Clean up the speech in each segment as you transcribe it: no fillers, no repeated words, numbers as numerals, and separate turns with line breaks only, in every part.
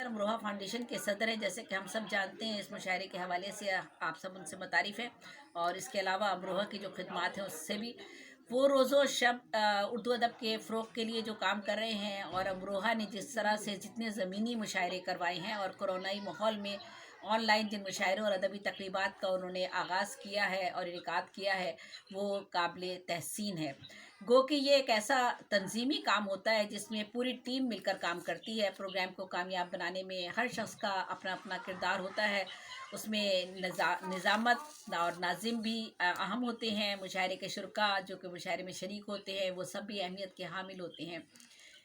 Amroha foundation के सदर हैं। जैसे कि हम सब जानते हैं, इस मुशायरे के हवाले से आप सब उनसे मुतारिफ़ हैं, और इसके अलावा अमरोहा की जो खिदमात हैं उससे भी वो रोज़ो शब उर्दू अदब के फ़रोग़ के लिए जो काम कर रहे हैं। और अमरोहा ने जिस तरह से जितने ज़मीनी मुशायरे करवाए हैं और कोरोनाई माहौल में ऑनलाइन जिन मुशायरों और अदबी तकरीबात का उन्होंने आगाज़ किया है और इनेकाद किया है, वो काबिल तहसीन है। गो कि ये एक ऐसा तंजीमी काम होता है जिसमें पूरी टीम मिलकर काम करती है। प्रोग्राम को कामयाब बनाने में हर शख्स का अपना अपना किरदार होता है। उसमें निज़ामत और नाज़िम भी अहम होते हैं। मुशायरे के शुरका जो कि मुशायरे में शरीक होते हैं वो सब भी अहमियत के हामिल होते हैं।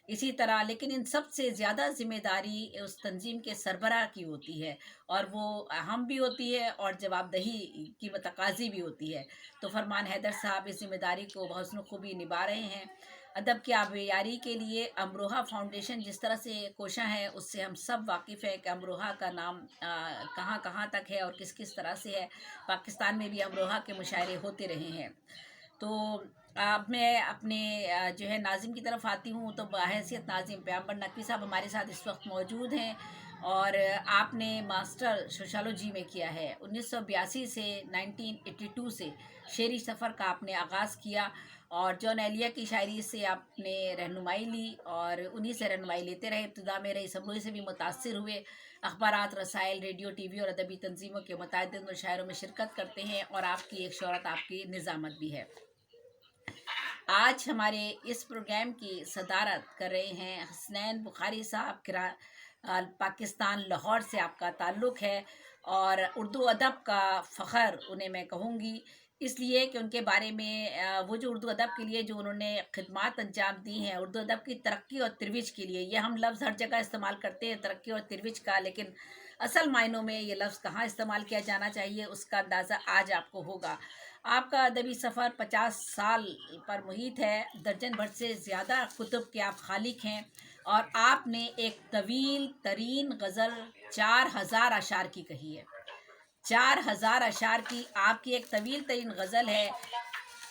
इसी तरह लेकिन इन सब से ज़्यादा ज़िम्मेदारी उस तंजीम के सरबराह की होती है, और वो अहम भी होती है और जवाबदेही की मतकाज़ी भी होती है। तो फरमान हैदर साहब इस ज़िम्मेदारी को बहस्न खूबी निभा रहे हैं। अदब की आबियारी के लिए अमरोहा फाउंडेशन जिस तरह से कोशा है, उससे हम सब वाकिफ़ है कि अमरोहा का नाम कहाँ कहाँ तक है और किस किस तरह से है। पाकिस्तान में भी अमरोहा के मुशायरे होते रहे हैं। तो अब मैं अपने जो है नाज़िम की तरफ आती हूँ। तो बहैसियत नाज़िम पैगंबर नकवी साहब हमारे साथ इस वक्त मौजूद हैं, और आपने मास्टर सोशोलॉजी में किया है। 1982 से 1982 से शेरी सफ़र का आपने आगाज़ किया, और जॉन एलिया की शायरी से आपने रहनुमाई ली, और उन्हीं से रहनुमाई लेते रहे। इब्तिदा में रईस अमरोही से भी मुतासिर हुए। अखबारात, रसायल, रेडियो, टीवी और अदबी तंजीमों के मुतअद्दिद मुशायरों में शिरकत करते हैं, और आपकी एक शोहरत, आपकी निज़ामत भी है। आज हमारे इस प्रोग्राम की सदारत कर रहे हैं हसनैन बुखारी साहब। पाकिस्तान लाहौर से आपका ताल्लुक़ है, और उर्दू अदब का फ़ख्र उन्हें मैं कहूँगी इसलिए कि उनके बारे में वो जो उर्दू अदब के लिए जो उन्होंने खिदमात अंजाम दी हैं, उर्दू अदब की तरक्की और तरोीज के लिए। ये हम लफ्ज़ हर जगह इस्तेमाल करते हैं तरक्की और तरोीज का, लेकिन असल मायनों में ये लफ्ज़ कहाँ इस्तेमाल किया जाना चाहिए उसका अंदाज़ा आज आपको होगा। आपका अदबी सफ़र 50 साल पर मुहित है। दर्जन भर से ज़्यादा कुतुब के आप खालिक हैं, और आपने एक तवील तरीन गज़ल 4000 अशार की कही है। 4000 अशार की आपकी एक तवील तरीन गज़ल है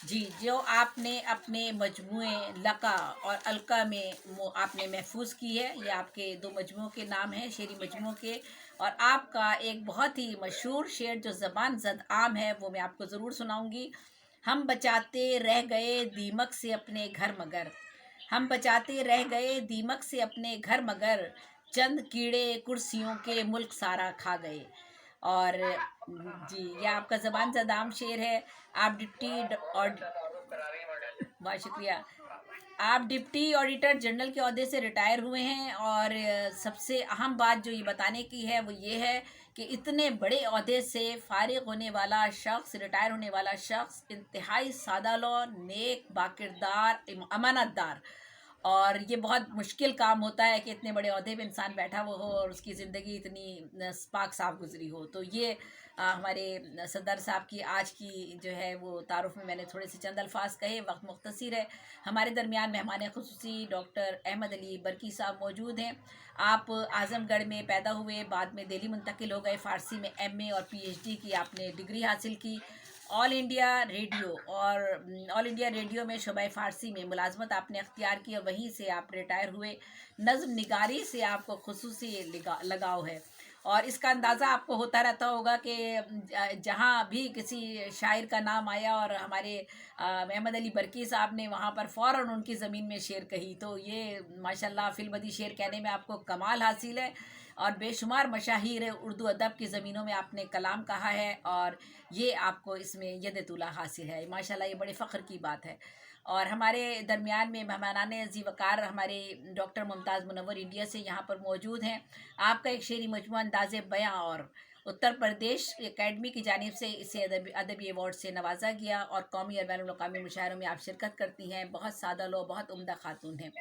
जी, जो आपने अपने मजमूए लका और अलका में आपने महफूज की है। ये आपके दो मजमुओं के नाम हैं, शेरी मजमुओं के। और आपका एक बहुत ही मशहूर शेर जो ज़बान ज़द आम है, वो मैं आपको ज़रूर सुनाऊंगी। हम बचाते रह गए दीमक से अपने घर मगर, हम बचाते रह गए दीमक से अपने घर मगर, चंद कीड़े कुर्सियों के मुल्क सारा खा गए। और जी, ये आपका ज़बान ज़दाम शेर है। आप और बहुत शुक्रिया। आप डिप्टी ऑडिटर जनरल के ओहदे से रिटायर हुए हैं, और सबसे अहम बात जो ये बताने की है वो ये है कि इतने बड़े ओहदे से फारिग होने वाला शख्स, रिटायर होने वाला शख्स इंतहाई सादालो, नेक, बाकिरदार, अमानतदार, और ये बहुत मुश्किल काम होता है कि इतने बड़े ओहदे पे इंसान बैठा हुआ हो और उसकी ज़िंदगी इतनी पाक साफ गुजरी हो। तो ये हमारे सदर साहब की आज की जो है वो तारुफ में मैंने थोड़े से चंद अल्फाज कहे, वक्त मुख्तसर है। हमारे दरमियान मेहमान खुसूसी डॉक्टर अहमद अली बरकी साहब मौजूद हैं। आप आज़मगढ़ में पैदा हुए, बाद में दिल्ली मुंतकिल हो गए। फ़ारसी में MA और PhD की आपने डिग्री हासिल की। ऑल इंडिया रेडियो में शोबा फ़ारसी में मुलाजमत आपने अख्तियार की, और वहीं से आप रिटायर हुए। नज़्म निगारी से आपको खुसूसी लगाव है, और इसका अंदाज़ा आपको होता रहता होगा कि जहाँ भी किसी शायर का नाम आया और हमारे अहमद अली बरकी साहब ने वहाँ पर फ़ौरन उनकी ज़मीन में शेर कही। तो ये माशाल्लाह फ़िल्मदी शेर कहने में आपको कमाल हासिल है, और बेशुमार मशाहिर उर्दू अदब की ज़मीनों में आपने कलाम कहा है, और ये आपको इसमें यद-ए-तौला हासिल है। माशाल्लाह ये बड़े फ़ख्र की बात है। और हमारे दरमियान में मेहमानाने अज़ी वक़ार हमारे डॉक्टर मुमताज़ मुनव्वर इंडिया से यहाँ पर मौजूद हैं। आपका एक शेरी मजमूआ अंदाज़े बयां और उत्तर प्रदेश एकेडमी की जानिब से इसे अदबी अवार्ड से नवाजा गया, और कौमी और बैनुल अक़वामी मुशायरों में आप शिरकत करती हैं। बहुत सादा लो, बहुत उम्दा खातून हैं।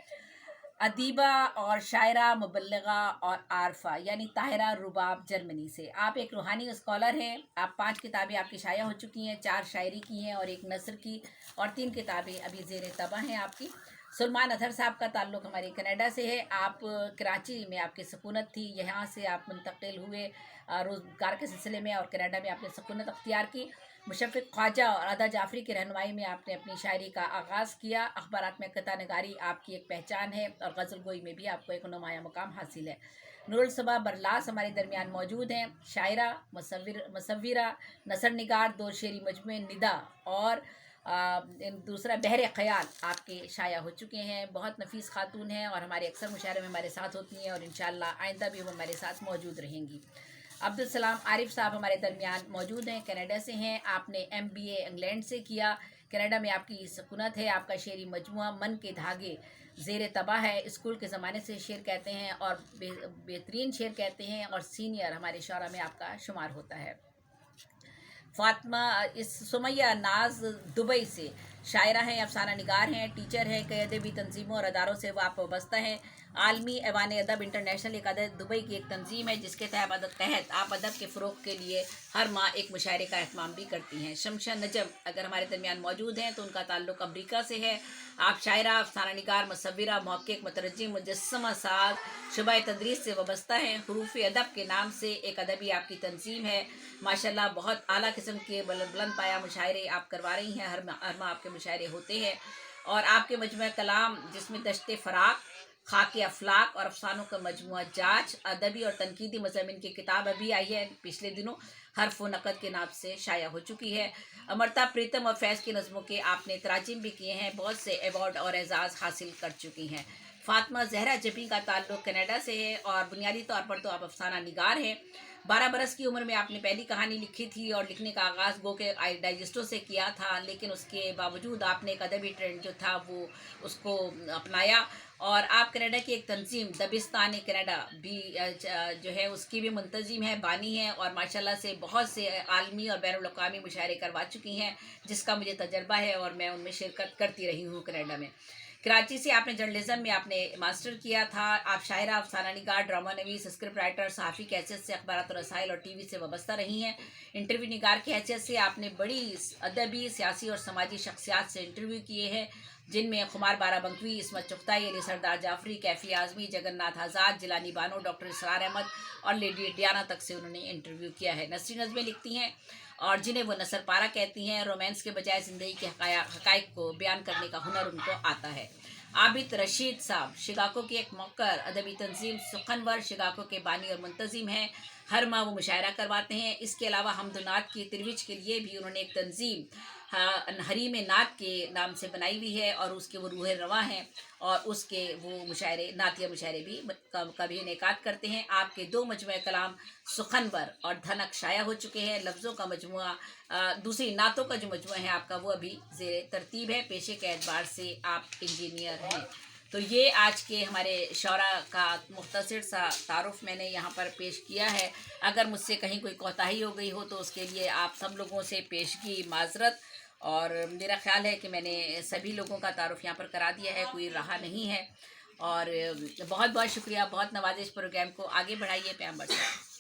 अदीबा और शायरा, मुबल्लिगा और आरफा यानी ताहिरा रुबाब, जर्मनी से। आप एक रूहानी स्कॉलर हैं। आप 5 किताबें आपकी शाया हो चुकी हैं, 4 शायरी की हैं और 1 नसर की, और 3 किताबें अभी ज़ेर तबा हैं आपकी। सलमान अतहर साहब का ताल्लुक़ हमारे कनाडा से है। आप कराची में आपकी सकूनत थी, यहाँ से आप मुंतकिल हुए रोज़गार के सिलसिले में, और कनाडा में आपने सकूनत अख्तियार की। मुशफ़िक़ ख्वाजा और अदा जाफ़री की रहनुमाई में आपने अपनी शायरी का आगाज़ किया। अखबारात में क़िता नगारी आपकी एक पहचान है, और गज़ल गोई में भी आपको एक नुमाया मुकाम हासिल है। नूरुल सबा बरलास हमारे दरमियान मौजूद हैं। शायरा, मसव्विरा, नसर निगार, दो शेरी मजमूए निदा और दूसरा बहर ख़याल आपके शाया हो चुके हैं। बहुत नफीस खातून हैं और हमारे अक्सर मुशायरों में हमारे साथ होती हैं और इंशाअल्लाह आइंदा भी वो हमारे साथ मौजूद रहेंगी। अब्दुल सलाम आरिफ साहब हमारे दरमियान मौजूद हैं, कनाडा से हैं। आपने MBA इंग्लैंड से किया। कनाडा में आपकी सुकूनत है। आपका शेरी मजमुआ मन के धागे ज़ेर तबाह है। स्कूल के ज़माने से शेर कहते हैं और बेहतरीन शेर कहते हैं और सीनियर हमारे शौरा में आपका शुमार होता है। फातिमा सुमैया नाज दुबई से शायरा हैं, अफसाना निगार हैं, टीचर हैं, कई अदबी तंजीमों और अदारों से वो आप वाबस्ता हैं। आलमी ऐवान अदब इंटरनेशनल एक अदब दुबई की एक तंजीम है जिसके तहत आप अदब के फ़रोग़ के लिए हर माह एक मुशायरे का एहतमाम भी करती हैं। शमशा नजम अगर हमारे दरमियान मौजूद हैं तो उनका ताल्लुक़ अमरीका से है। आप शायरा, अफसाना निगार, मुसव्विरा, मुहक्किक, मुतरज्जिम, मुजस्समा साज, शुबा तदरीस से वाबस्ता हैं। हुरूफ़ अदब के नाम से एक अदबी आपकी तंजीम है। माशाल्लाह बहुत आला किस्म के बुलंद पाया मुशायरे आप करवा रही हैं। हर माह आपके मुशायरे होते हैं और आपके मजमू कलाम जिसमें दश्ते फ़राक़, खाके अफलाक और अफसानों का मजमुआ जाँच, अदबी और तनकीदी मज़ामिन की किताब अभी आई है पिछले दिनों, हर्फ व नक़द के नाम से शाया हो चुकी है। अमरता प्रीतम और फैज़ की नज़मों के आपने तराजिम भी किए हैं, बहुत से अवार्ड और एजाज़ हासिल कर चुकी हैं। फातिमा ज़हरा जबी का ताल्लुक़ कनाडा से है और बुनियादी तौर पर तो आप अफसाना निगार हैं। 12 बरस की उम्र में आपने पहली कहानी लिखी थी और लिखने का आगाज़ गो के डाइजेस्टो से किया था, लेकिन उसके बावजूद आपने एक अदबी ट्रेंड जो था वो उसको अपनाया और आप कनाडा की एक तंजीम दबिस्तान कनाडा भी जो है उसकी भी मुंतज़िम है, बानी है और माशाल्लाह से बहुत से आलमी और बैनुल-अक़वामी मुशायरे करवा चुकी हैं जिसका मुझे तजर्बा है और मैं उनमें शिरकत करती रही हूँ कनाडा में। कराची से आपने जर्नलिज्म में आपने मास्टर किया था। आप शायरा, अफसाना निगार, ड्रामा नवीस, स्क्रिप्ट राइटर, सहाफ़ी की हैसियत से अखबारात और रसाइल और TV से वाबस्ता रही हैं। इंटरव्यू निगार की हैसियत से आपने बड़ी अदबी, सियासी और समाजी शख्सियात से इंटरव्यू किए हैं जिनमें खुमार बाराबंकवी, इस्मत चुगताई, अली सरदार जाफरी, कैफी आज़मी, जगन्नाथ आज़ाद, जिलानी बानो, डॉक्टर इसरार अहमद और लेडी डियाना तक से उन्होंने इंटरव्यू किया है। नसरी नज़में लिखती हैं और जिन्हें वो नसर पारा कहती हैं। रोमांस के बजाय ज़िंदगी के हक़ाइक़ को बयान करने का हुनर उनको आता है। आबिद रशीद साहब शिकागो की एक मौकर अदबी तंजीम सुखनवर शिकागो के बानी और मुंतज़िम हैं। हर माह वो मुशायरा करवाते हैं। इसके अलावा हमदुनात की तिरविज के लिए भी उन्होंने एक तंजीम हरीम नात के नाम से बनाई हुई है और उसके वो रूह रवा हैं और उसके वो मुशायरे नातिया मुशायरे भी कभी इनेकाद करते हैं। आपके 2 मजमूए कलाम सुखनवर और धनक शाया हो चुके हैं। लफ्ज़ों का मजमुआ दूसरी नातों का जो मजमुआ है आपका वो अभी ज़ेर तरतीब है। पेशे के एतबार से आप इंजीनियर हैं। तो ये आज के हमारे शौरा का मुख्तसर सा तारुफ मैंने यहाँ पर पेश किया है। अगर मुझसे कहीं कोई कोताही हो गई हो तो उसके लिए आप सब लोगों से पेशगी माज़रत और मेरा ख़्याल है कि मैंने सभी लोगों का तारुफ यहाँ पर करा दिया है, कोई रहा नहीं है। और बहुत बहुत शुक्रिया, बहुत नवाजिश। प्रोग्राम को आगे बढ़ाइए पैगंबर साहब।